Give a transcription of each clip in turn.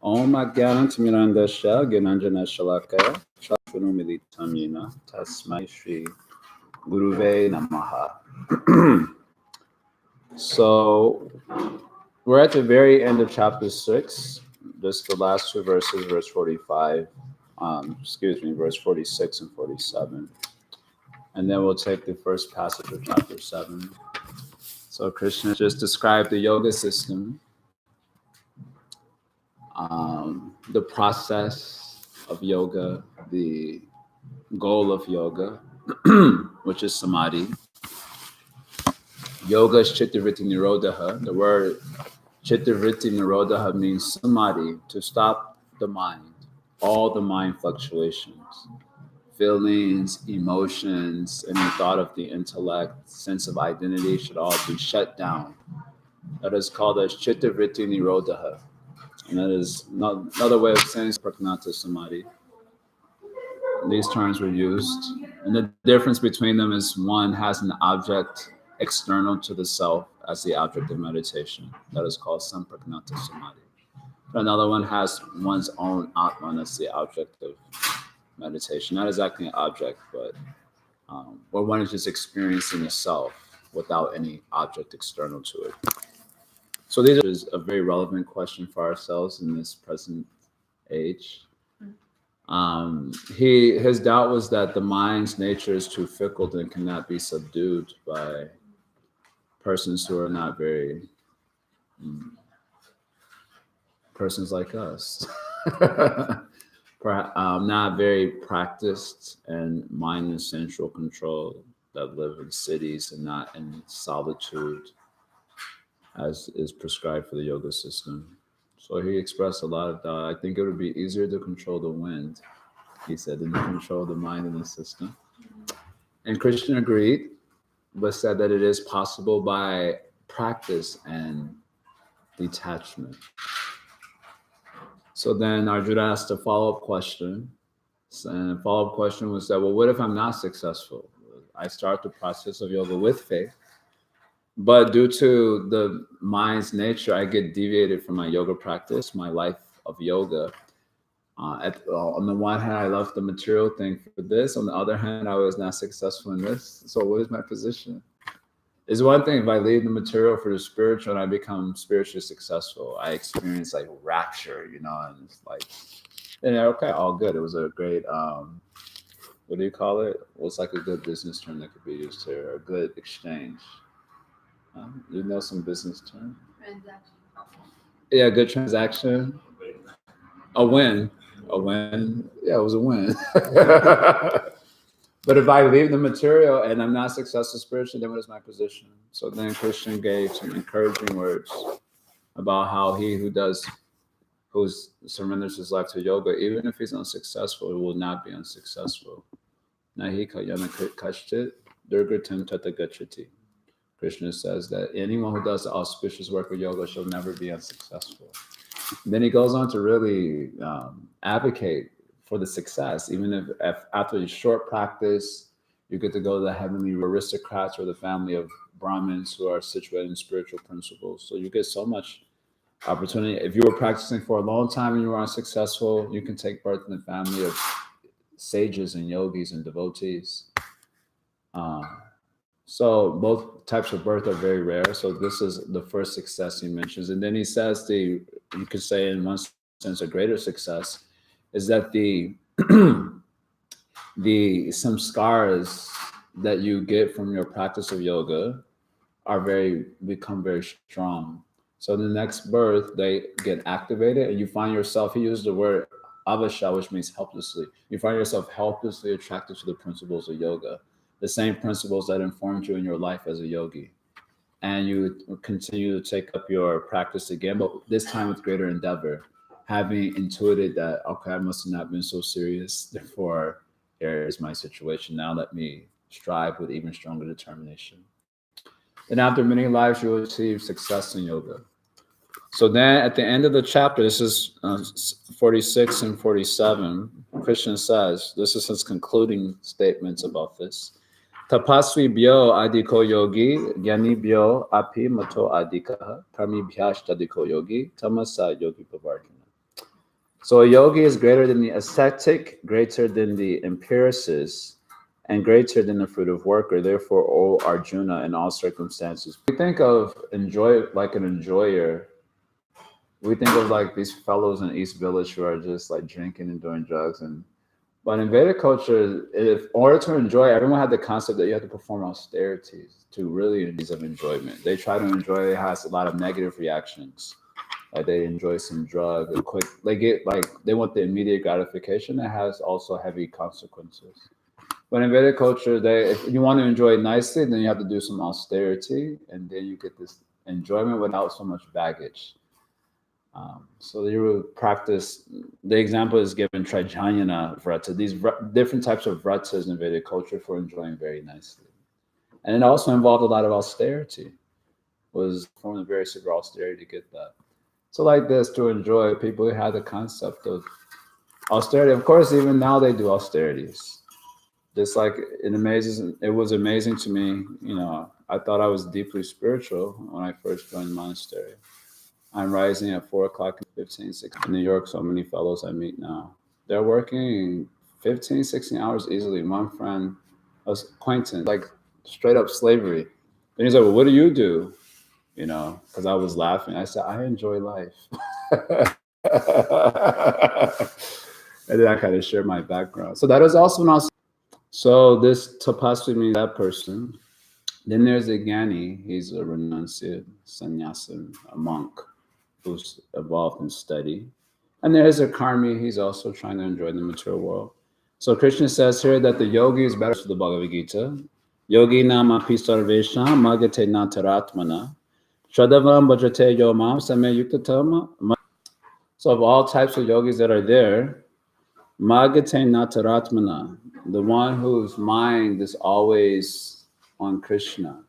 Om Agyanantimirandasya Gyananjana Shalakaya Chakshunumilitamina Tasmai Shri Guruve Namaha. So we're at the very end of chapter 6. Just the last two verses, verse 45, verse 46 and 47. And then we'll take the first passage of chapter 7. So Krishna just described the yoga system, the process of yoga, the goal of yoga, which is samadhi. Yoga is chittavritti nirodha. The word chittavritti nirodha means samadhi, to stop the mind, all the mind fluctuations, feelings, emotions, any thought of the intellect, sense of identity should all be shut down. That is called as chittavritti nirodha. And that is another way of saying pragnata samadhi. These terms were used. And the difference between them is one has an object external to the self as the object of meditation. That is called sampragnata samadhi. Another one has one's own atman as the object of meditation. Not exactly an object, but where one is just experiencing the self without any object external to it. So these is a very relevant question for ourselves in this present age. His doubt was that the mind's nature is too fickle and cannot be subdued by persons who are not very persons like us, not very practiced and mind and sensual control, that live in cities and not in solitude, as is prescribed for the yoga system. So he expressed a lot of doubt. I think it would be easier to control the wind, he said, than to control the mind and the system. And Krishna agreed, but said that it is possible by practice and detachment. So then Arjuna asked a follow-up question. And the follow-up question was that, well, what if I'm not successful? I start the process of yoga with faith, but due to the mind's nature, I get deviated from my yoga practice, my life of yoga. On the one hand, I left the material thing for this. On the other hand, I was not successful in this. So what is my position? It's one thing if I leave the material for the spiritual and I become spiritually successful. I experience like rapture, and it's like, okay, all good. It was a great, what do you call it? What's like a good business term that could be used here? A good exchange. You know some business term? Transaction. Yeah, good transaction. A win. Yeah, it was a win. But if I leave the material and I'm not successful spiritually, then what is my position? So then Krishna gave some encouraging words about how he who surrenders his life to yoga, even if he's unsuccessful, he will not be unsuccessful. Nahi kayana kashchit durgatam tata gachati. Krishna says that anyone who does the auspicious work of yoga shall never be unsuccessful. And then he goes on to really advocate for the success, even if after a short practice, you get to go to the heavenly aristocrats or the family of Brahmins who are situated in spiritual principles. So you get so much opportunity. If you were practicing for a long time and you were unsuccessful, you can take birth in the family of sages and yogis and devotees. So both types of birth are very rare. So this is the first success he mentions. And then he says you could say in one sense a greater success is that the samskaras that you get from your practice of yoga become very strong. So in the next birth, they get activated and you find yourself, he used the word avasha, which means helplessly. You find yourself helplessly attracted to the principles of yoga, the same principles that informed you in your life as a yogi. And you continue to take up your practice again, but this time with greater endeavor, having intuited that, okay, I must have not been so serious, therefore here is my situation. Now let me strive with even stronger determination. And after many lives, you will achieve success in yoga. So then at the end of the chapter, this is 46 and 47, Krishna says, this is his concluding statements about this. Tapasvi bhyo adiko yogi, gyani bhyo api mato adikaha, parmi bhyash adiko yogi, tamasa yogi pavartana. So a yogi is greater than the ascetic, greater than the empiricist, and greater than the fruitive worker. Therefore, O Arjuna, in all circumstances, we think of enjoy like an enjoyer. We think of like these fellows in East Village who are just like drinking and doing drugs. And but in Vedic culture, if in order to enjoy, everyone had the concept that you have to perform austerities to really of enjoyment. They try to enjoy. It has a lot of negative reactions. Like they enjoy some drug, a quick. They get like they want the immediate gratification. That has also heavy consequences. But in Vedic culture, if you want to enjoy it nicely, then you have to do some austerity, and then you get this enjoyment without so much baggage. So you would practice. The example is given Trijnana vrata. These different types of vratas in Vedic culture for enjoying very nicely, and it also involved a lot of austerity. Was performing a very severe austerity to get that. So like this, to enjoy, people had the concept of austerity. Of course, even now they do austerities. Just like it was amazing to me. You know, I thought I was deeply spiritual when I first joined the monastery. I'm rising at 4 o'clock in 15, 16 in New York. So many fellows I meet now, they're working 15, 16 hours easily. One friend, a acquaintance, like straight up slavery. And he's like, well, what do you do? You know, because I was laughing. I said, I enjoy life. And then I kind of shared my background. So that is also an awesome. So this tapasvi means that person. Then there's a Gyani. He's a renunciate, sannyasin, a monk who's involved in study. And there's a karmi. He's also trying to enjoy the material world. So Krishna says here that the yogi is better to the Bhagavad-Gita. Yogi nama pisarvesha magate nataratmana. Shadavam bhajate yomam same yuktatama. So of all types of yogis that are there, magate nataratmana, the one whose mind is always on Krishna,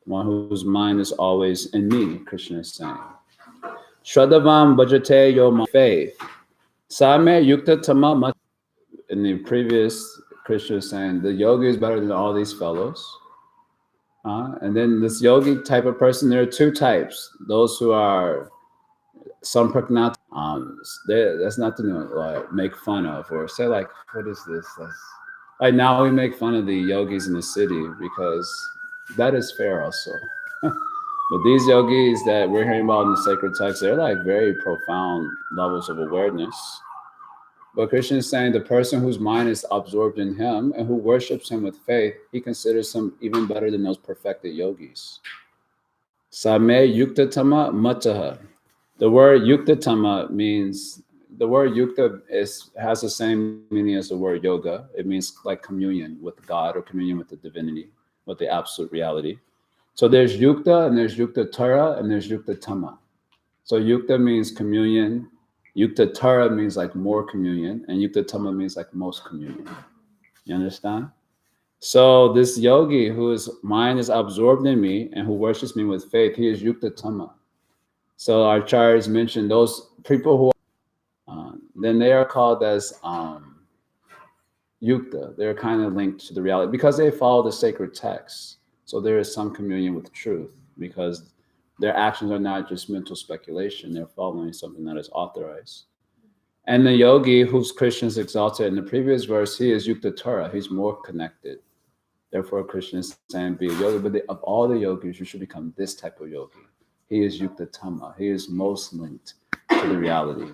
one whose mind is always in me, Krishna is saying. Shadavam bhajate yomam, faith. Same yuktatama. In the previous, Krishna is saying the yogi is better than all these fellows. And then this yogi type of person, there are two types. Those who are sampragnat, that's not to like make fun of or say like, what is this? Like now we make fun of the yogis in the city because that is fair also. But these yogis that we're hearing about in the sacred text, they're like very profound levels of awareness. But Krishna is saying the person whose mind is absorbed in him and who worships him with faith, he considers him even better than those perfected yogis. Same yuktatama mataha. The word yuktatama means, the word yukta has the same meaning as the word yoga. It means like communion with God or communion with the divinity, with the absolute reality. So there's yukta and there's yukta tara and there's yukta tama. So yukta means communion. Yukta tara means like more communion, and yukta tama means like most communion. You understand? So this yogi whose mind is absorbed in me and who worships me with faith, he is yukta tama. So our acharyas mentioned those people who then they are called as yukta. They're kind of linked to the reality because they follow the sacred texts. So there is some communion with truth because their actions are not just mental speculation. They're following something that is authorized. And the yogi whose Krishna is exalted in the previous verse, he is yukta tara. He's more connected. Therefore, Krishna is saying, be a yogi. But of all the yogis, you should become this type of yogi. He is yukta tama. He is most linked to the reality.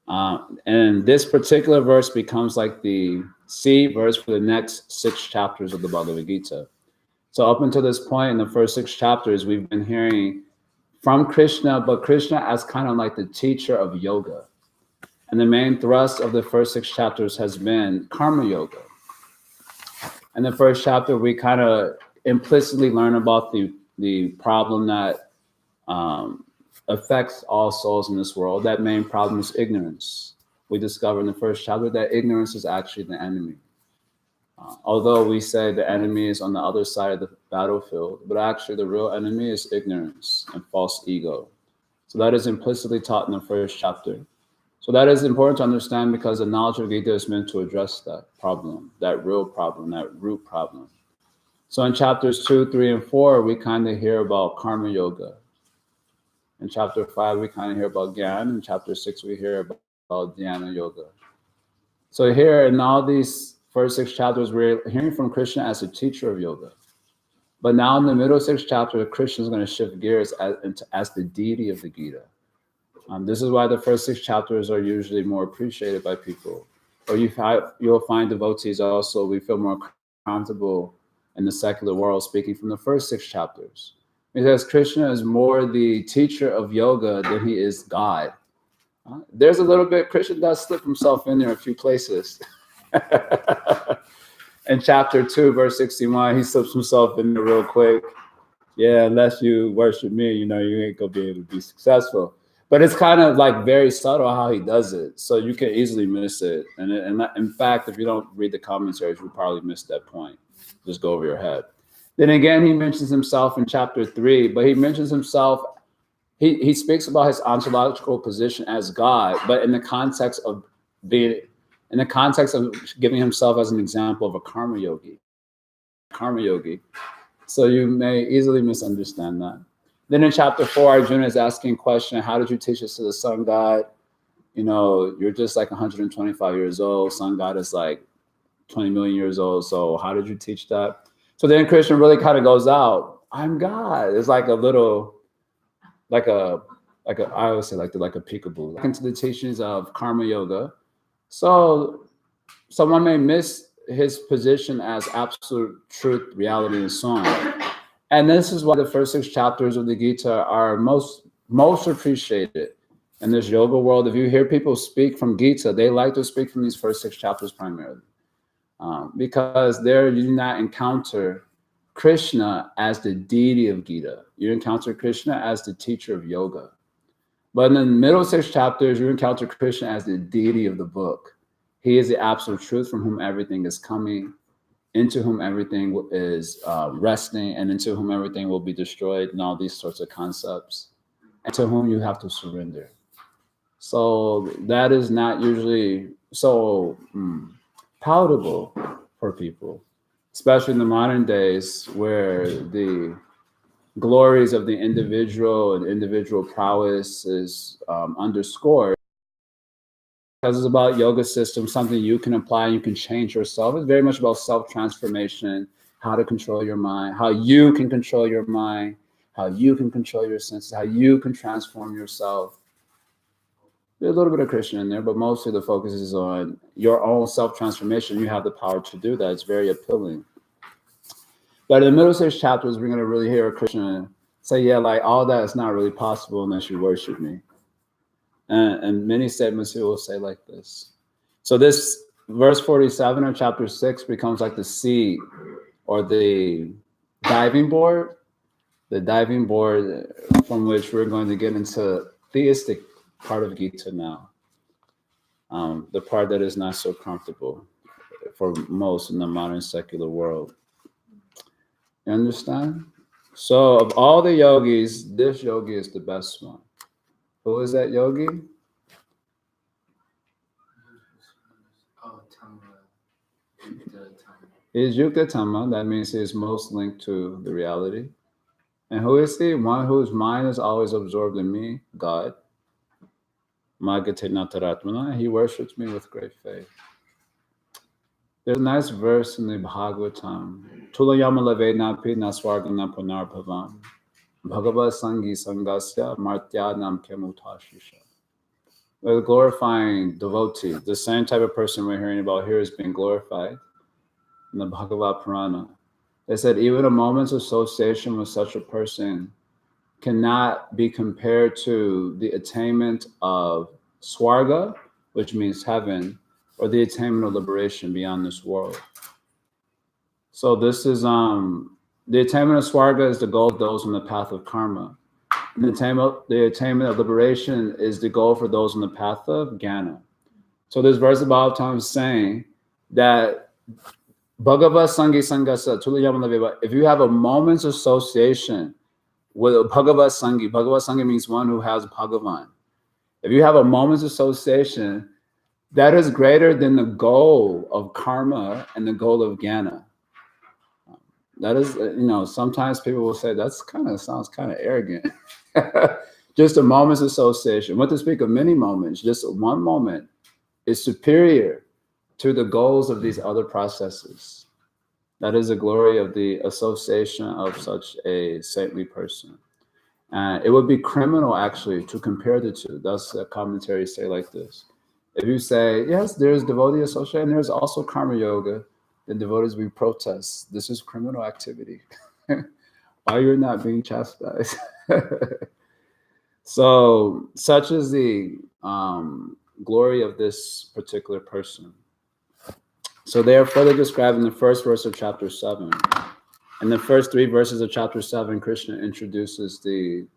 And this particular verse becomes like the seed verse for the next 6 chapters of the Bhagavad-Gita. So up until this point in the first 6 chapters, we've been hearing from Krishna, but Krishna as kind of like the teacher of yoga. And the main thrust of the first 6 chapters has been karma yoga. In the first chapter, we kind of implicitly learn about the problem that affects all souls in this world. That main problem is ignorance. We discover in the first chapter that ignorance is actually the enemy. Although we say the enemy is on the other side of the battlefield, but actually the real enemy is ignorance and false ego. So that is implicitly taught in the first chapter. So that is important to understand because the knowledge of Gita is meant to address that problem, that real problem, that root problem. So in chapters 2, 3, and 4, we kind of hear about karma yoga. In chapter 5, we kind of hear about Gyan. In chapter 6, we hear about called Dhyana Yoga. So here in all these first 6 chapters, we're hearing from Krishna as a teacher of yoga. But now in the middle 6 chapter, Krishna is going to shift gears as the deity of the Gita. This is why the first 6 chapters are usually more appreciated by people. Or you'll find devotees also, we feel more comfortable in the secular world speaking from the first 6 chapters. Because Krishna is more the teacher of yoga than he is God. There's a little bit, Krishna does slip himself in there a few places. In chapter 2, verse 61, he slips himself in there real quick. Yeah, unless you worship me, you ain't gonna be able to be successful. But it's kind of like very subtle how he does it, so you can easily miss it. And in fact, if you don't read the commentaries, you'll probably miss that point. Just go over your head. Then again, he mentions himself in chapter 3, but he mentions himself. He speaks about his ontological position as God, but in the context of giving himself as an example of a karma yogi. So you may easily misunderstand that. Then in chapter 4, Arjuna is asking a question, how did you teach us to the sun god? You're just like 125 years old. Sun god is like 20 million years old. So how did you teach that? So then Krishna really kind of goes out. I'm God. It's like a little, I always say like a peekaboo into the teachings of karma yoga. So someone may miss his position as absolute truth, reality, and so on. And this is why the first 6 chapters of the Gita are most appreciated in this yoga world. If you hear people speak from Gita, they like to speak from these first 6 chapters primarily, because there you do not encounter Krishna as the deity of Gita. You encounter Krishna as the teacher of yoga. But in the middle 6 chapters, you encounter Krishna as the deity of the book. He is the absolute truth from whom everything is coming, into whom everything is resting, and into whom everything will be destroyed, and all these sorts of concepts, and to whom you have to surrender. So that is not usually so palatable for people, especially in the modern days where the glories of the individual and individual prowess is underscored. Because it's about yoga system, something you can apply, you can change yourself. It's very much about self-transformation, how to control your mind, how you can control your mind, how you can control your senses, how you can transform yourself. There's a little bit of Krishna in there, but mostly the focus is on your own self-transformation. You have the power to do that. It's very appealing. But in the middle 6 chapters, we're going to really hear Krishna say, yeah, like all that is not really possible unless you worship me. And many statements he will say like this. So this verse 47 of chapter 6 becomes like the seed or the diving board from which we're going to get into theistic part of Gita now. The part that is not so comfortable for most in the modern secular world. You understand? So of all the yogis, this yogi is the best one. Who is that yogi? He is Yukta Tama. That means he is most linked to the reality. And who is he? One whose mind is always absorbed in me, God. Magate Nataratmana. He worships me with great faith. There's a nice verse in the Bhagavatam. Tulayama Lavenapi Naswargana Punarbhavam. Bhagavad Sangi Sangasya Martyanam Kemutashisha. The glorifying devotee, the same type of person we're hearing about here is being glorified in the Bhagavad Purana. They said even a moment's association with such a person cannot be compared to the attainment of Swarga, which means heaven, or the attainment of liberation beyond this world. So this is the attainment of Swarga is the goal of those on the path of karma. And the attainment of liberation is the goal for those on the path of Jnana. So this verse about time is saying that Bhagavad Sangi Sangasa Tulayama, if you have a moment's association with a Bhagavad Sangi means one who has Bhagavan. If you have a moment's association, that is greater than the goal of karma and the goal of Jnana. That is, sometimes people will say, sounds kind of arrogant. Just a moment's association. What to speak of many moments, just one moment is superior to the goals of these other processes. That is the glory of the association of such a saintly person. And it would be criminal, actually, to compare the two. Thus, the commentaries say like this. If you say, yes, there's devotee association, and there's also karma yoga, then devotees will protest. This is criminal activity. Why you're not being chastised? So, such is the glory of this particular person. So they are further described in the first verse of chapter 7. In the first 3 verses of chapter 7, Krishna introduces the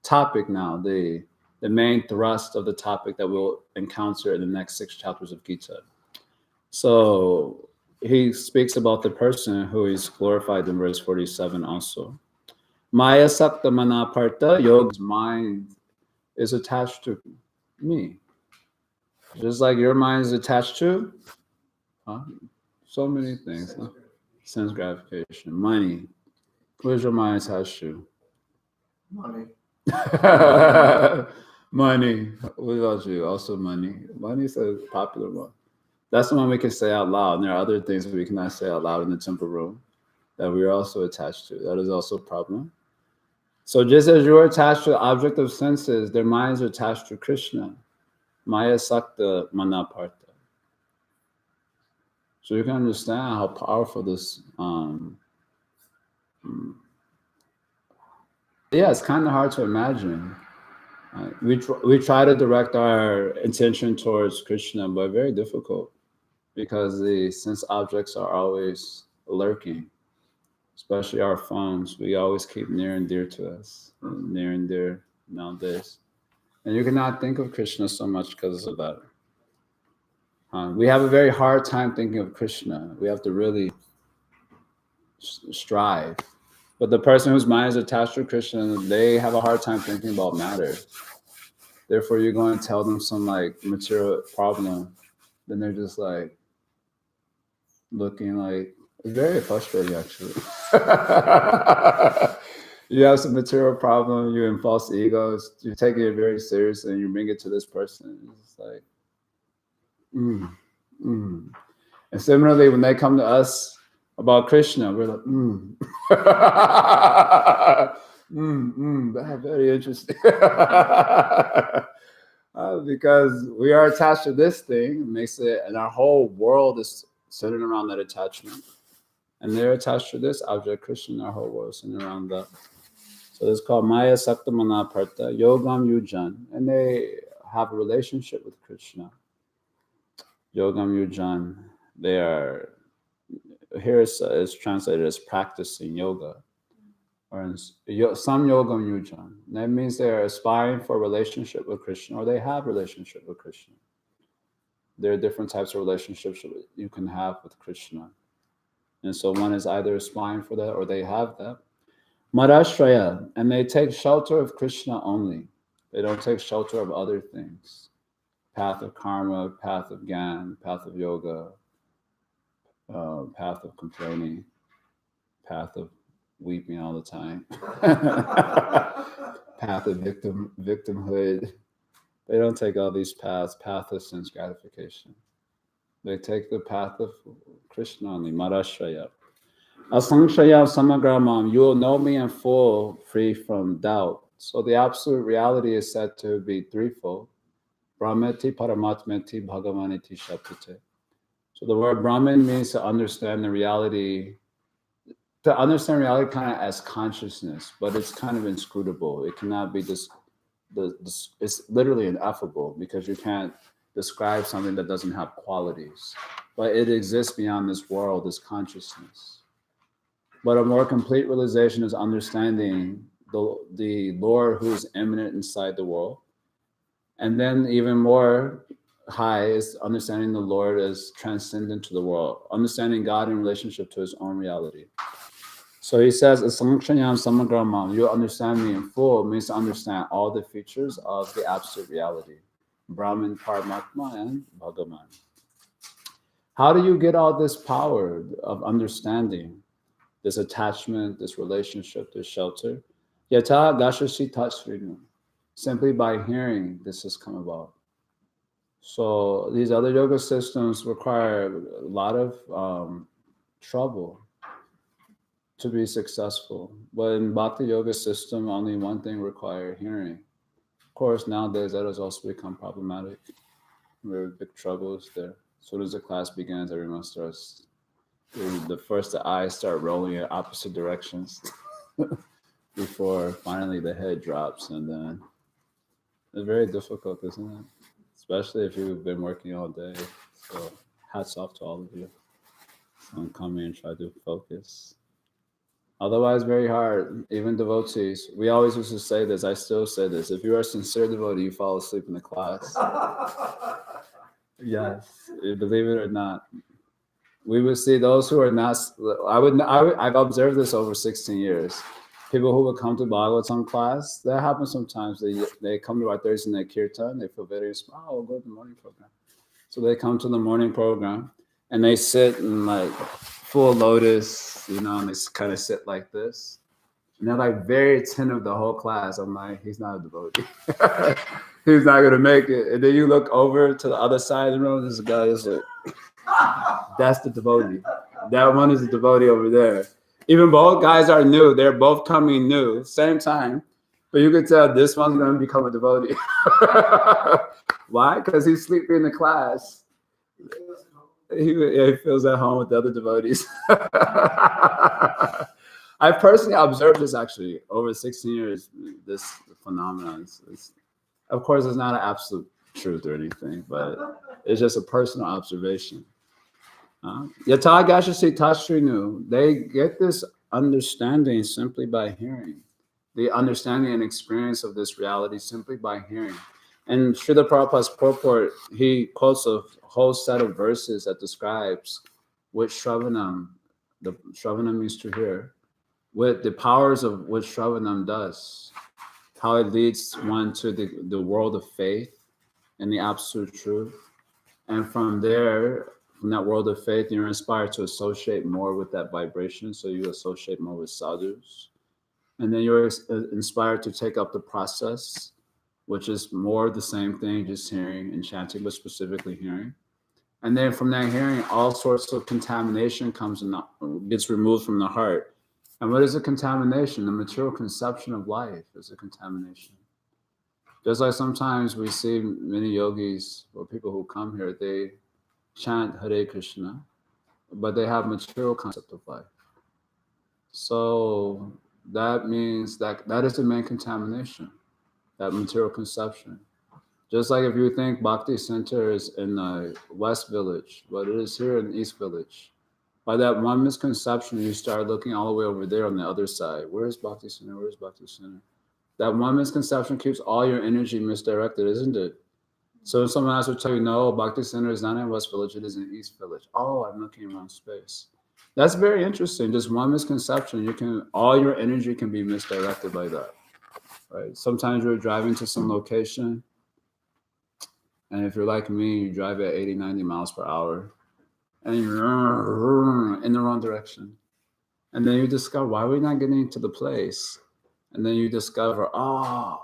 topic now, the main thrust of the topic that we'll encounter in the next 6 chapters of Gita. So he speaks about the person who is glorified in verse 47 also. Maya sakta mana parta, yoga's mind is attached to me. Just like your mind is attached to so many things. Sense gratification, money. Where's your mind attached to? Money. Money. What about you? Also money. Money is a popular one. That's the one we can say out loud. And there are other things that we cannot say out loud in the temple room that we are also attached to. That is also a problem. So just as you are attached to the object of senses, their minds are attached to Krishna. Maya sakta manaparta. So you can understand how powerful this. Yeah, it's kind of hard to imagine. We try to direct our intention towards Krishna, but very difficult because the sense objects are always lurking, especially our phones. We always keep near and dear to us, near and dear nowadays. And you cannot think of Krishna so much because of that. We have a very hard time thinking of Krishna. We have to really strive. But the person whose mind is attached to Krishna, they have a hard time thinking about matter. Therefore, you're going to tell them some like material problem, then they're just like looking like very frustrating, actually. You have some material problem, you're in false egos, you're taking it very seriously, and you bring it to this person. It's like, And similarly, when they come to us about Krishna, we're like, very interesting. Because we are attached to this thing, it makes it, and our whole world is centered around that attachment. And they're attached to this object, Krishna, our whole world is centered around that. So it's called Maya Sakta Manaparta, Yogam Yujan, and they have a relationship with Krishna. Yogam Yujan, they are, here is translated as practicing yoga. Or some Yogam Yujan. That means they're aspiring for a relationship with Krishna, or they have a relationship with Krishna. There are different types of relationships you can have with Krishna. And so one is either aspiring for that or they have that. Madashraya, and they take shelter of Krishna only. They don't take shelter of other things. Path of karma, path of gyan, path of yoga, path of complaining, path of weeping all the time, path of victimhood. They don't take all these paths, path of sense gratification. They take the path of Krishna only, Madashraya. Asankshaya samagramam, you will know me in full, free from doubt. So the absolute reality is said to be threefold. Brahmeti, Paramatmeti, Bhagavaniti, Shapute. So the word Brahman means to understand the reality, kind of as consciousness, but it's kind of inscrutable. It cannot be it's literally ineffable because you can't describe something that doesn't have qualities. But it exists beyond this world, this consciousness. But a more complete realization is understanding the Lord who is immanent inside the world. And then even more high is understanding the Lord as transcendent to the world, understanding God in relationship to his own reality. So he says, you understand me in full means to understand all the features of the absolute reality, Brahman, Paramatma, and Bhagavan. How do you get all this power of understanding, this attachment, this relationship, this shelter? Yata Gashasi Tatsrinu. Simply by hearing, this has come about. So these other yoga systems require a lot of trouble to be successful. But in Bhakti Yoga system, only one thing requires hearing. Of course, nowadays that has also become problematic. There are big troubles there. As soon as the class begins, everyone starts, the first the eyes start rolling in opposite directions before finally the head drops. And then it's very difficult, isn't it? Especially if you've been working all day. So hats off to all of you. So come here and try to focus. Otherwise, very hard. Even devotees. We always used to say this. I still say this. If you are a sincere devotee, you fall asleep in the class. Yes, believe it or not. We would see those who are not. I've observed this over 16 years. People who would come to Bhagavatam class, that happens sometimes. They come to our Thursday night kirtan. They feel very inspired. Oh, we'll go to the morning program. So they come to the morning program and they sit in like full lotus, and they kind of sit like this. And they're like very attentive the whole class. I'm like, he's not a devotee. He's not going to make it. And then you look over to the other side of the room. This guy is like, that's the devotee. That one is the devotee over there. Even both guys are new. They're both coming new, same time. But you can tell this one's going to become a devotee. Why? Because he's sleeping in the class. He feels at home with the other devotees. I personally observed this actually over 16 years, this phenomenon. Of course, it's not an absolute truth or anything, but it's just a personal observation. Yatagashasi Tashrinu, they get this understanding simply by hearing. The understanding and experience of this reality simply by hearing. And Srila Prabhupada's purport, he quotes a whole set of verses that describes what Shravanam, the Shravanam means to hear, what the powers of what Shravanam does, how it leads one to the world of faith and the absolute truth. And from there, from that world of faith, you're inspired to associate more with that vibration. So you associate more with sadhus. And then you're inspired to take up the process, which is more the same thing, just hearing and chanting, but specifically hearing. And then from that hearing, all sorts of contamination gets removed from the heart. And what is a contamination? The material conception of life is a contamination. Just like sometimes we see many yogis or people who come here, they chant Hare Krishna, but they have material concept of life. So that means that is the main contamination, that material conception. Just like if you think Bhakti Center is in the West Village, but it is here in the East Village. By that one misconception, you start looking all the way over there on the other side. Where's Bhakti Center? Where's Bhakti Center? That one misconception keeps all your energy misdirected, isn't it? So if someone else would tell you, no, Bhakti Center is not in West Village, it is in East Village. Oh, I'm looking around space. That's very interesting. Just one misconception, all your energy can be misdirected by that. Right? Sometimes you're driving to some location, and if you're like me, you drive at 80, 90 miles per hour, and you're in the wrong direction. And then you discover, why are we not getting to the place? And then you discover, I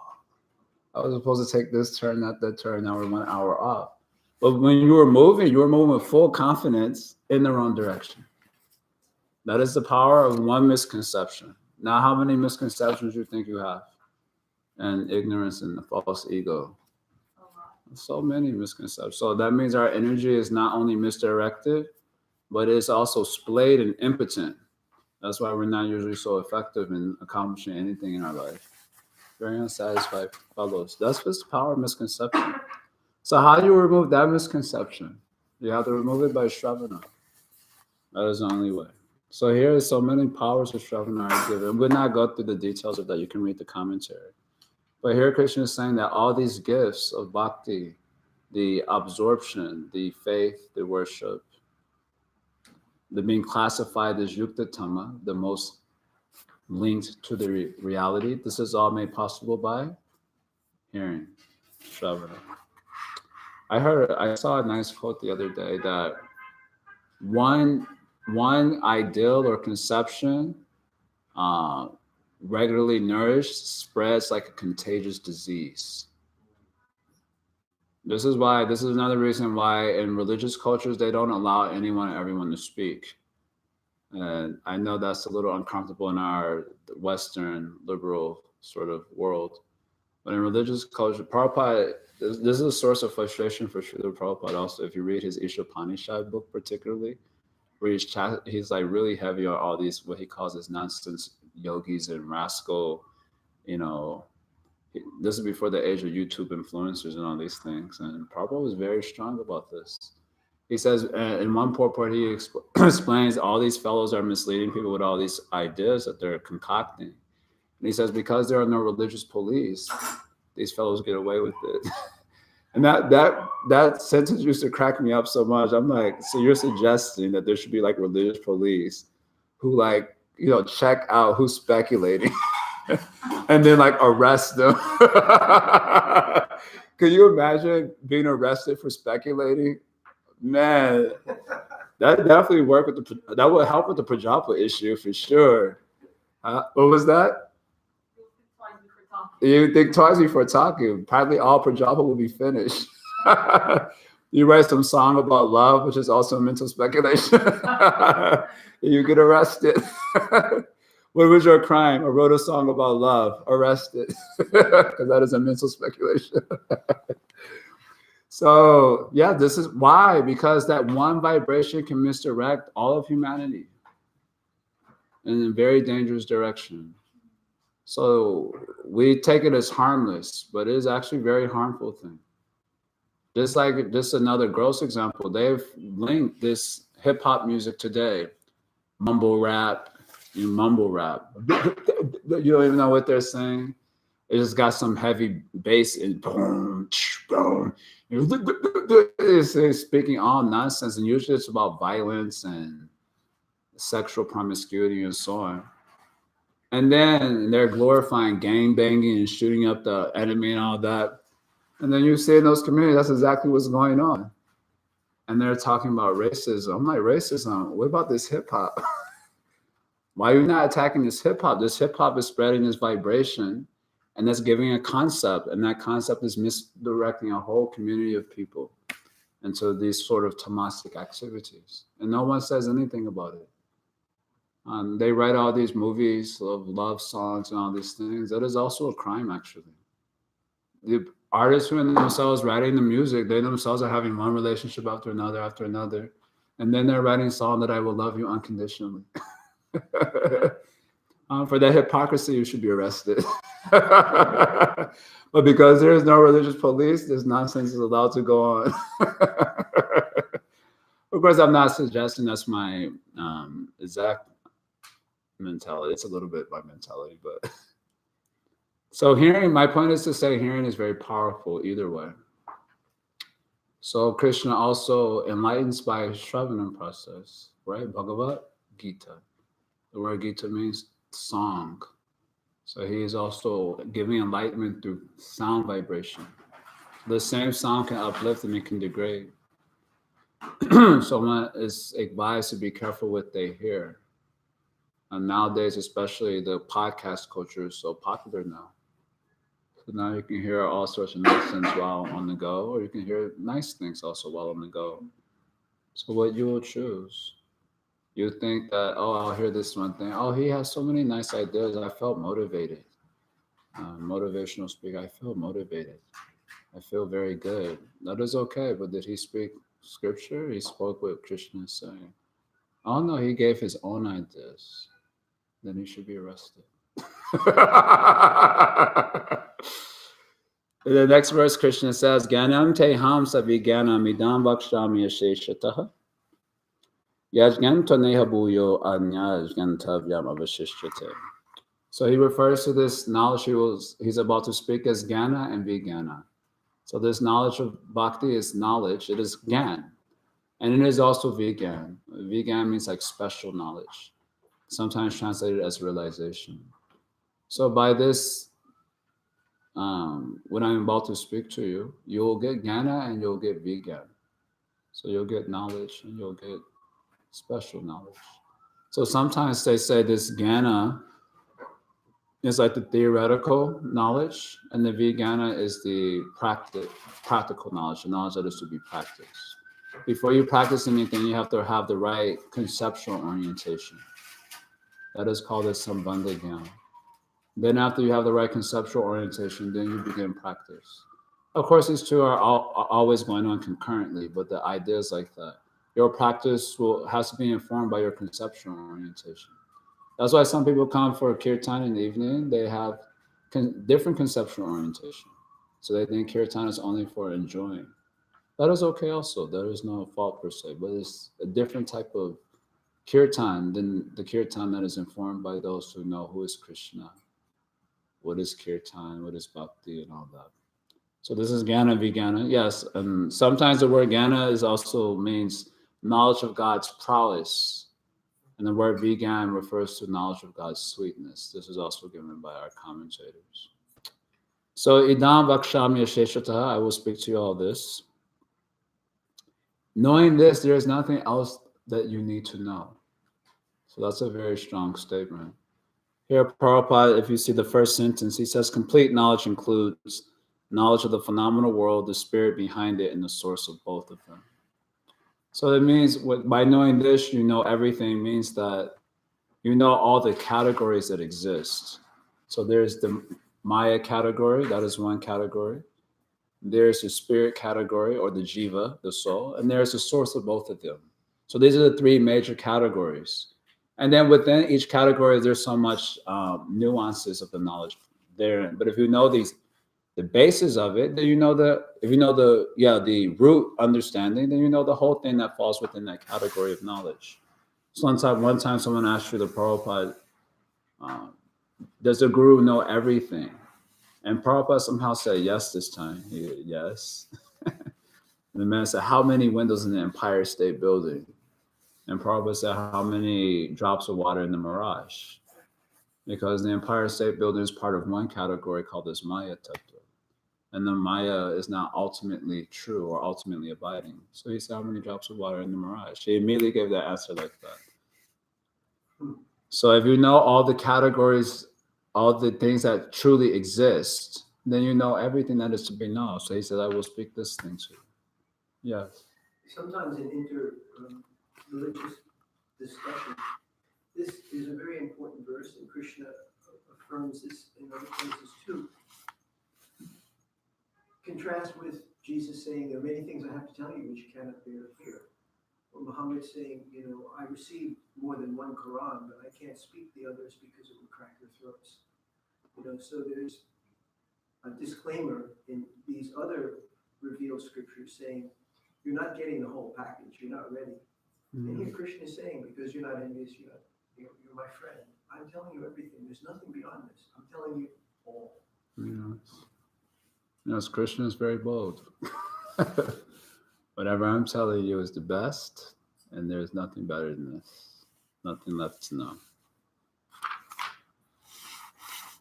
was supposed to take this turn, not that turn, now we're 1 hour off. But when you were moving with full confidence in the wrong direction. That is the power of one misconception. Now, how many misconceptions do you think you have? And ignorance and the false ego. So many misconceptions. So that means our energy is not only misdirected, but it's also splayed and impotent. That's why we're not usually so effective in accomplishing anything in our life. Very unsatisfied fellows. That's what's the power of misconception. So how do you remove that misconception? You have to remove it by Shravana. That is the only way. So here is so many powers of Shravana are given. We'll not go through the details of that. You can read the commentary. But here Krishna is saying that all these gifts of bhakti, the absorption, the faith, the worship, the being classified as yukta tama, the most linked to the reality, this is all made possible by hearing, Shravana. I saw a nice quote the other day that one ideal or conception regularly nourished, spreads like a contagious disease. This is another reason why in religious cultures they don't allow anyone and everyone to speak. And I know that's a little uncomfortable in our Western liberal sort of world. But in religious culture, Prabhupada, this is a source of frustration for Srila Prabhupada also. If you read his Ishopanishad book particularly, where he's like really heavy on all these, what he calls his nonsense yogis and rascal, you know, this is before the age of YouTube influencers and all these things. And Prabhupada was very strong about this. He says in one purport, he explains all these fellows are misleading people with all these ideas that they're concocting. And he says, because there are no religious police, these fellows get away with it. And that sentence used to crack me up so much. I'm like, so you're suggesting that there should be like religious police who like, check out who's speculating and then like arrest them. Could you imagine being arrested for speculating? Man, that definitely that would help with the Prajapa issue for sure. What was that? You think twice before talking. Probably all Prajapa will be finished. You write some song about love, which is also mental speculation. You get arrested. What was your crime? I wrote a song about love. Arrested. Because that is a mental speculation. So, yeah, this is why. Because that one vibration can misdirect all of humanity in a very dangerous direction. So we take it as harmless, but it is actually a very harmful thing. Just like this, another gross example, they've linked this hip hop music today, mumble rap. You don't even know what they're saying. It just got some heavy bass and boom, boom. It's speaking all nonsense, and usually it's about violence and sexual promiscuity and so on. And then they're glorifying gang banging and shooting up the enemy and all that. And then you see in those communities, that's exactly what's going on. And they're talking about racism. I'm like, racism? What about this hip hop? Why are you not attacking this hip hop? This hip hop is spreading this vibration, and that's giving a concept. And that concept is misdirecting a whole community of people into these sort of tamasic activities. And no one says anything about it. They write all these movies of love songs and all these things. That is also a crime, actually. The artists who are themselves writing the music, they themselves are having one relationship after another. And then they're writing a song that I will love you unconditionally. For that hypocrisy, you should be arrested. But because there is no religious police, this nonsense is allowed to go on. Of course, I'm not suggesting that's my exact mentality. It's a little bit my mentality, but so hearing, my point is to say hearing is very powerful either way. So Krishna also enlightens by Shravanam process, right? Bhagavad-Gita. The word Gita means song. So he is also giving enlightenment through sound vibration. The same sound can uplift and it can degrade. So one is advised to be careful what they hear. And nowadays, especially the podcast culture is so popular now. So now you can hear all sorts of nonsense while on the go, or you can hear nice things also while on the go. So what you will choose. You think that, oh, I'll hear this one thing. Oh, he has so many nice ideas. I felt motivated. Motivational speaker, I feel motivated. I feel very good. That is okay, but did he speak scripture? He spoke what Krishna is saying. Oh no, he gave his own ideas. Then he should be arrested. The next verse, Krishna says, Gyanam te ham savi gyanam idam vakshami asheshataha. Yajganta neha bhuyo anyajgantavyam avashishyate. So he refers to this knowledge he's about to speak as Jnana and Vijnana. So this knowledge of bhakti is knowledge. It is Gyan. And it is also Vijnan. Vijnan means like special knowledge, sometimes translated as realization. So by this, when I'm about to speak to you, you'll get Jnana and you'll get Vijnan. So you'll get knowledge and you'll get special knowledge. So sometimes they say this Jnana is like the theoretical knowledge, and the Vijnana is the practical knowledge, the knowledge that is to be practiced. Before you practice anything, you have to have the right conceptual orientation. That is called a Sambandha Jnana. Then after you have the right conceptual orientation, then you begin practice. Of course, these two are always going on concurrently, but the idea is like that. Your practice has to be informed by your conceptual orientation. That's why some people come for kirtan in the evening. They have different conceptual orientation. So they think kirtan is only for enjoying. That is okay also. There is no fault per se, but it's a different type of kirtan than the kirtan that is informed by those who know who is Krishna, what is kirtan, what is bhakti, and all that. So this is Jnana Vijnana. Yes, and sometimes the word Jnana is also means knowledge of God's prowess. And the word Vijnana refers to knowledge of God's sweetness. This is also given by our commentators. So idam vakshami asheshataha, I will speak to you all this. Knowing this, there is nothing else that you need to know. So that's a very strong statement. Here, Prabhupada, if you see the first sentence, he says complete knowledge includes knowledge of the phenomenal world, the spirit behind it, and the source of both of them. So it means by knowing this, you know everything, means that you know all the categories that exist. So there's the Maya category, that is one category. There's the spirit category, or the jiva, the soul, and there's the source of both of them. So these are the three major categories. And then within each category, there's so much nuances of the knowledge therein. But if you know the basis of it, then you know the root understanding, then you know the whole thing that falls within that category of knowledge. So one time someone asked you, the Prabhupada, does the guru know everything? And Prabhupada somehow said yes this time. Yes. And the man said, how many windows in the Empire State Building? And Prabhupada said, how many drops of water in the mirage? Because the Empire State Building is part of one category called this Maya Tattva. And the Maya is not ultimately true or ultimately abiding. So he said, how many drops of water in the mirage? He immediately gave that answer like that. So if you know all the categories, all the things that truly exist, then you know everything that is to be known. So he said, I will speak this thing to you. Yes. Sometimes in religious discussion, this is a very important verse, and Krishna affirms this in other places too. Contrast with Jesus saying, there are many things I have to tell you which you cannot bear to hear. Or Muhammad saying, I received more than one Quran, but I can't speak the others because it would crack their throats. So there's a disclaimer in these other revealed scriptures saying, you're not getting the whole package, you're not ready. And here Krishna is saying, because you're not envious, you're my friend. I'm telling you everything. There's nothing beyond this. I'm telling you all. Yes, Krishna is very bold. Whatever I'm telling you is the best, and there's nothing better than this. Nothing left to know.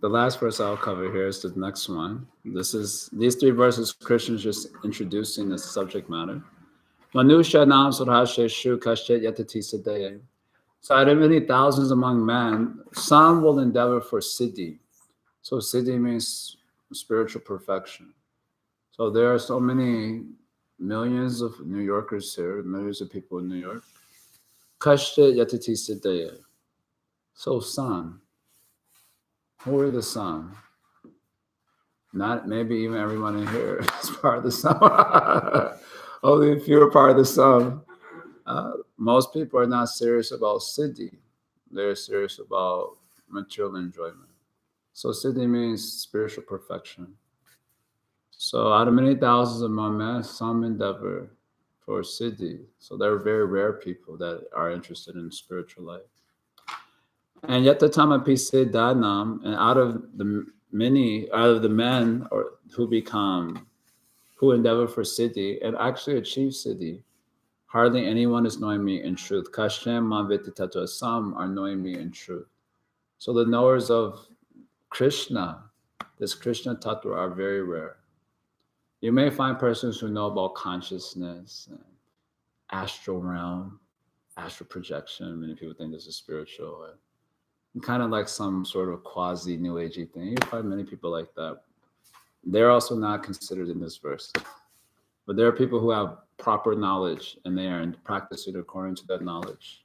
The last verse I'll cover here is the next one. These three verses, Krishna is just introducing the subject matter. Manusha nam surhasheshu kashyat yatati siddhaye. So out of many thousands among men, some will endeavor for siddhi. So siddhi means spiritual perfection. So there are so many millions of New Yorkers here, millions of people in New York. Kashyat yatati siddhaye. So some. Who are the some? Not maybe even everyone in here is part of the some. Only a few are part of the some. Most people are not serious about siddhi. They're serious about material enjoyment. So siddhi means spiritual perfection. So out of many thousands among men, some endeavor for siddhi. So there are very rare people that are interested in spiritual life. And yet the tamapi siddhanam, and out of the men who endeavor for siddhi and actually achieve siddhi, hardly anyone is knowing me in truth. Kashyam maviti tattva, some are knowing me in truth. So the knowers of Krishna, this Krishna tattva, are very rare. You may find persons who know about consciousness, and astral realm, astral projection. Many people think this is spiritual. kind of like some sort of quasi New Agey thing. You find many people like that. They're also not considered in this verse. But there are people who have proper knowledge and they are and practice it according to that knowledge.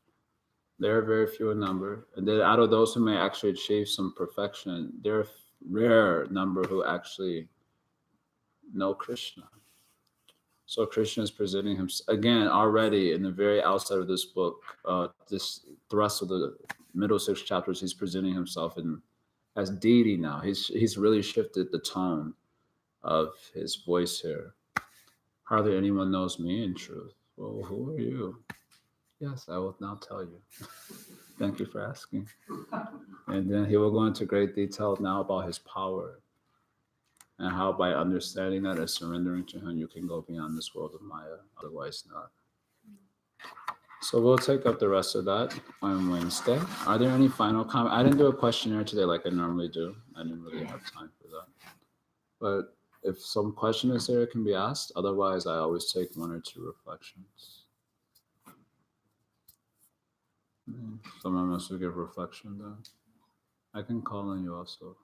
There are very few in number. And then out of those who may actually achieve some perfection, there are a rare number who actually know Krishna. So Krishna is presenting himself again already in the very outset of this book. This thrust of the middle 6 chapters, he's presenting himself as deity now. He's really shifted the tone of his voice here. Hardly anyone knows me in truth. Well, who are you? Yes, I will now tell you. Thank you for asking. And then he will go into great detail now about his power and how by understanding that and surrendering to him, you can go beyond this world of Maya, otherwise not. So we'll take up the rest of that on Wednesday. Are there any final comments? I didn't do a questionnaire today like I normally do. I didn't really have time for that. But if some question is there, it can be asked. Otherwise, I always take 1 or 2 reflections. Someone wants to give reflection though. I can call on you also.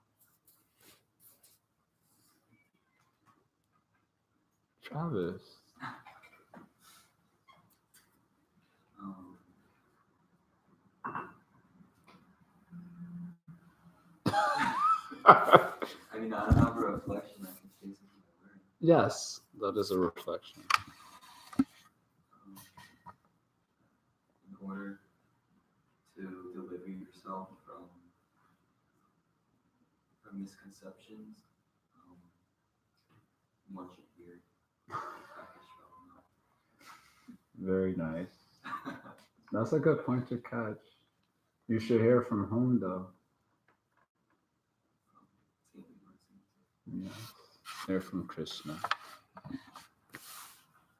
Travis. I mean, I don't have a reflection. I can say something I learned. Yes, that is a reflection. In order to deliver yourself from misconceptions, one should hear. Very nice. That's a good point to catch. You should hear from whom though? Yes. Hear from Krishna.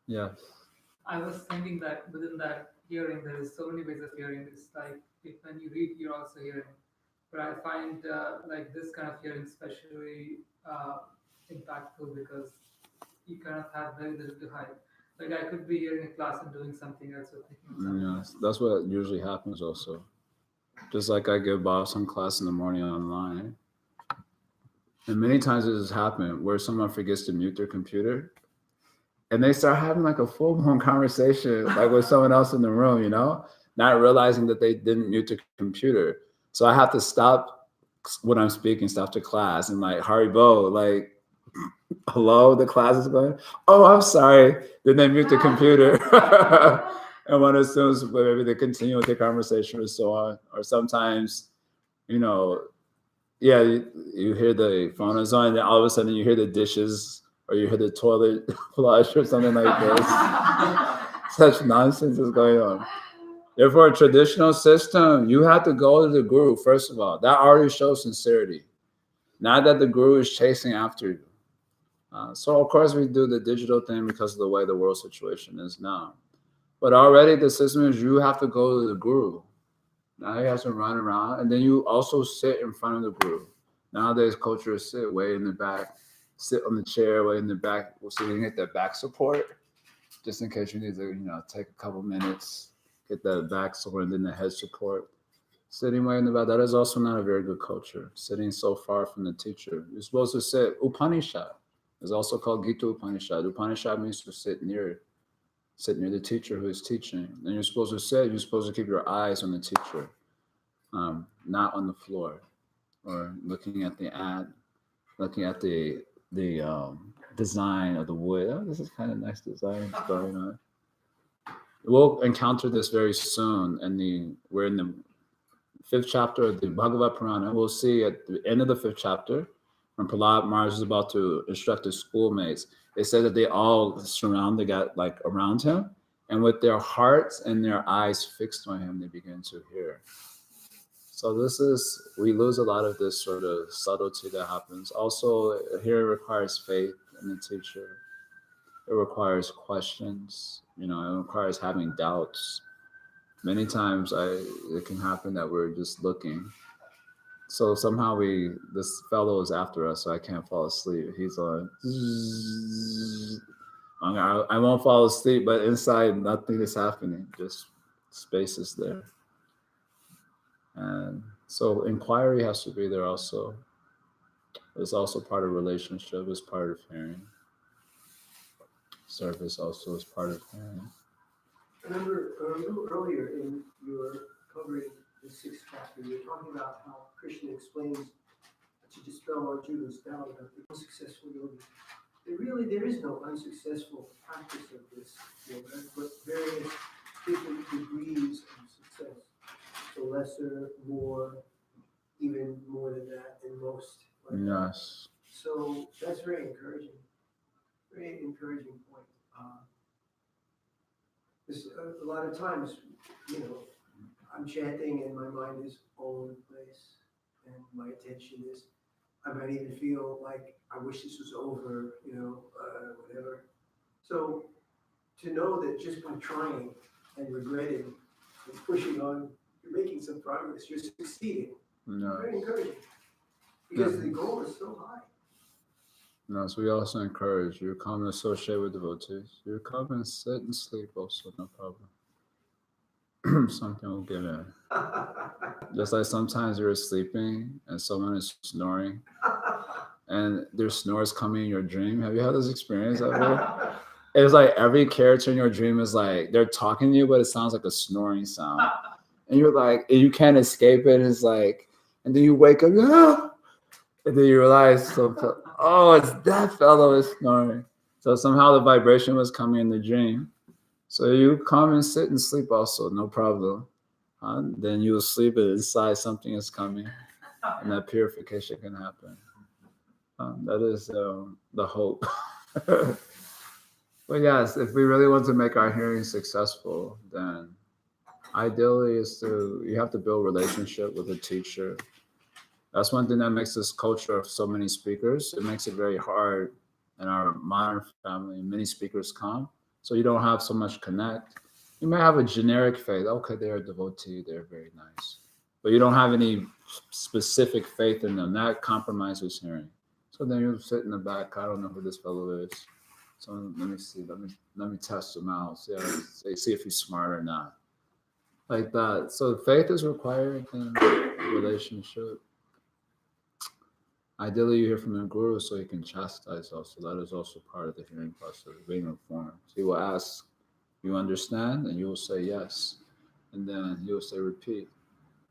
Yes. I was thinking that within that hearing, there is so many ways of hearing. It's like when you read, you're also hearing. But I find like this kind of hearing especially impactful because you kind of have very little to hide. Like I could be hearing a class and doing something else or thinking of something else. Yes, that's what usually happens also. Just like I give Bob some class in the morning online. And many times it has happened where someone forgets to mute their computer and they start having like a full-blown conversation like with someone else in the room, you know, not realizing that they didn't mute the computer. So I have to stop when I'm speaking, stop the class and like, Haribo, like, hello, the class is going, oh, I'm sorry. Then they mute the computer. And one assumes maybe they continue with the conversation or so on. Or sometimes, you know, yeah, you hear the phone is on and then all of a sudden you hear the dishes or you hear the toilet flush or something like this. Such nonsense is going on. Therefore, a traditional system, you have to go to the guru, first of all. That already shows sincerity. Not that the guru is chasing after you. So, of course, we do the digital thing because of the way the world situation is now. But already the system is you have to go to the guru. Now you have to run around. And then you also sit in front of the guru. Nowadays, culture is sit way in the back, sit on the chair way in the back so you can get that back support, just in case you need to, you know, take a couple minutes, get that back support and then the head support. Sitting way in the back, that is also not a very good culture. Sitting so far from the teacher. You're supposed to sit Upanishad. It's also called Gita Upanishad. Upanishad means to sit near the teacher who is teaching. And you're supposed to keep your eyes on the teacher, not on the floor or looking at the ad, looking at the design of the wood. Oh, this is kind of nice design going on. We'll encounter this very soon. We're in the 5th chapter of the Bhagavad-Purana. We'll see at the end of the 5th chapter, when Prahlad Maharaj is about to instruct his schoolmates, they said that they all got around him, and with their hearts and their eyes fixed on him, they begin to hear. So we lose a lot of this sort of subtlety that happens. Also, here it requires faith in the teacher. It requires questions. You know, it requires having doubts. Many times it can happen that we're just looking. So somehow this fellow is after us, so I can't fall asleep. He's on. I won't fall asleep, but inside nothing is happening. Just space is there. And So inquiry has to be there also. It's also part of relationship. It's part of hearing. Service also is part of hearing. Remember a little earlier in your covering the 6th chapter, you were talking about how Krishna explains to dispel Arjuna's doubt about the unsuccessful yogi. There is no unsuccessful practice of this yoga, but various different degrees of success. So lesser, more, even more than that, and most. Like that. Yes. So that's very encouraging point. This, a lot of times, I'm chanting and my mind is all over the place, and my attention is. I might even feel like I wish this was over, whatever. So to know that just by trying and regretting and pushing on, you're making some progress, you're succeeding. No. Very encouraging. Because the goal is so high. No, so we also encourage you come and associate with devotees. You come and sit and sleep also, no problem. Something will get in. Just like sometimes you're sleeping and someone is snoring and their snores coming in your dream. Have you had this experience ever? It's like every character in your dream is like they're talking to you, but it sounds like a snoring sound. And you're like, and you can't escape it. It's like, and then you wake up, and then you realize, it's that fellow is snoring. So somehow the vibration was coming in the dream. So you come and sit and sleep also, no problem. Then you'll sleep and inside something is coming, and that purification can happen. That is the hope. But yes, if we really want to make our hearing successful, then ideally you have to build relationship with a teacher. That's one thing that makes this culture of so many speakers. It makes it very hard in our modern family. Many speakers come, so you don't have so much connect. You may have a generic faith. Okay, they're a devotee. They're very nice. But you don't have any specific faith in them. That compromises hearing. So then you sit in the back. I don't know who this fellow is. So let me see. Let me test him out. See if he's smart or not. Like that. So faith is required in relationship. Ideally, you hear from the guru so he can chastise also. That is also part of the hearing process, being reformed. So he will ask, you understand? And you will say yes. And then he will say repeat.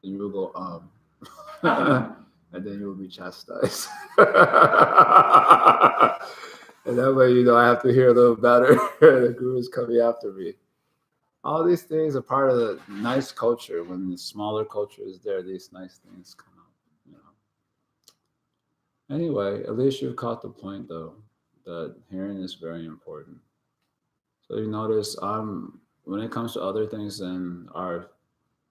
And you will go, and then you will be chastised. And that way, I have to hear a little better. The guru is coming after me. All these things are part of the nice culture. When the smaller culture is there, these nice things come out. Anyway, at least you've caught the point, though, that hearing is very important. So you notice, when it comes to other things in our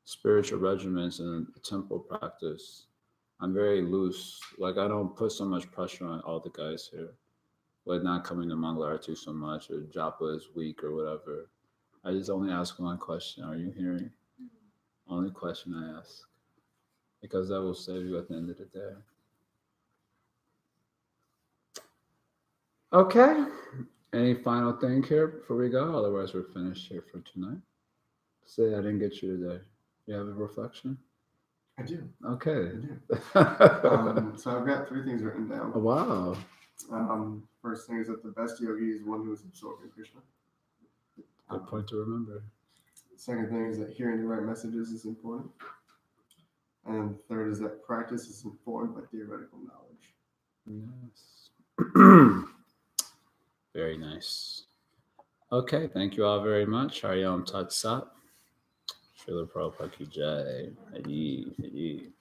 spiritual regimens and temple practice, I'm very loose. Like I don't put so much pressure on all the guys here, like not coming to Mangalarti so much, or Japa is weak or whatever. I just only ask one question: are you hearing? Only question I ask, because that will save you at the end of the day. Okay. Any final thing here before we go? Otherwise, we're finished here for tonight. Say I didn't get you today. You have a reflection? I do. Okay. So I've got 3 things written down. Oh, wow. First thing is that the best yogi is one who is absorbed in Krishna. Good point to remember. Second thing is that hearing the right messages is important. And third is that practice is informed by theoretical knowledge. Yes. Very nice. Okay, thank you all very much. Haryam Tat Sat. Srila Prabhupada Ki Jai. Hari, Hari.